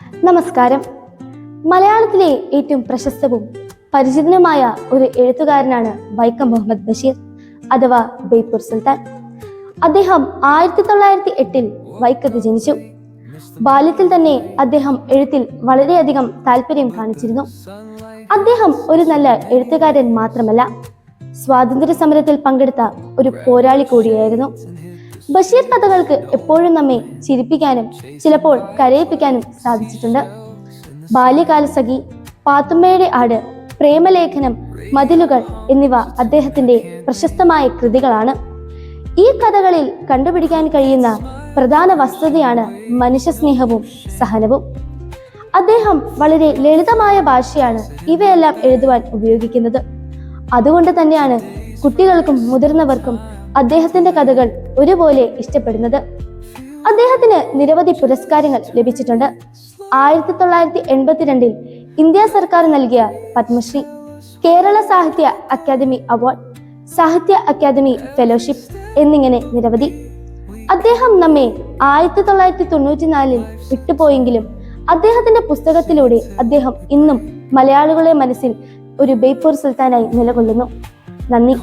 നമസ്കാരം. മലയാളത്തിലെ ഏറ്റവും പ്രശസ്തവും പരിചിതനുമായ ഒരു എഴുത്തുകാരനാണ് വൈക്കം മുഹമ്മദ് ബഷീർ അഥവാ ബേപ്പൂർ സുൽത്താൻ. അദ്ദേഹം 1908 വൈക്കത്ത് ജനിച്ചു. ബാല്യത്തിൽ തന്നെ അദ്ദേഹം എഴുത്തിൽ വളരെയധികം താല്പര്യം കാണിച്ചിരുന്നു. അദ്ദേഹം ഒരു നല്ല എഴുത്തുകാരൻ മാത്രമല്ല, സ്വാതന്ത്ര്യ സമരത്തിൽ പങ്കെടുത്ത ഒരു പോരാളി കൂടിയായിരുന്നു. ബഷീർ കഥകൾക്ക് എപ്പോഴും നമ്മെ ചിരിപ്പിക്കാനും ചിലപ്പോൾ കരയിപ്പിക്കാനും സാധിച്ചിട്ടുണ്ട്. ബാല്യകാലസഖി, പാത്തുമ്മയുടെ ആട്, പ്രേമലേഖനം, മതിലുകൾ എന്നിവ അദ്ദേഹത്തിന്റെ പ്രശസ്തമായ കൃതികളാണ്. ഈ കഥകളിൽ കണ്ടുപിടിക്കാൻ കഴിയുന്ന പ്രധാന വസ്തുതയാണ് മനുഷ്യസ്നേഹവും സഹനവും. അദ്ദേഹം വളരെ ലളിതമായ ഭാഷയാണ് ഇവയെല്ലാം എഴുതുവാൻ ഉപയോഗിക്കുന്നത്. അതുകൊണ്ട് തന്നെയാണ് കുട്ടികൾക്കും മുതിർന്നവർക്കും അദ്ദേഹത്തിന്റെ കഥകൾ ഒരുപോലെ ഇഷ്ടപ്പെടുന്നത്. അദ്ദേഹത്തിന് നിരവധി പുരസ്കാരങ്ങൾ ലഭിച്ചിട്ടുണ്ട്. 1982 ഇന്ത്യ സർക്കാർ നൽകിയ പത്മശ്രീ, കേരള സാഹിത്യ അക്കാദമി അവാർഡ്, സാഹിത്യ അക്കാദമി ഫെലോഷിപ്പ് എന്നിങ്ങനെ നിരവധി. അദ്ദേഹം നമ്മെ 1994 വിട്ടുപോയെങ്കിലും അദ്ദേഹത്തിന്റെ പുസ്തകത്തിലൂടെ അദ്ദേഹം ഇന്നും മലയാളികളുടെ മനസ്സിൽ ഒരു ബേപ്പൂർ സുൽത്താനായി നിലകൊള്ളുന്നു. നന്ദി.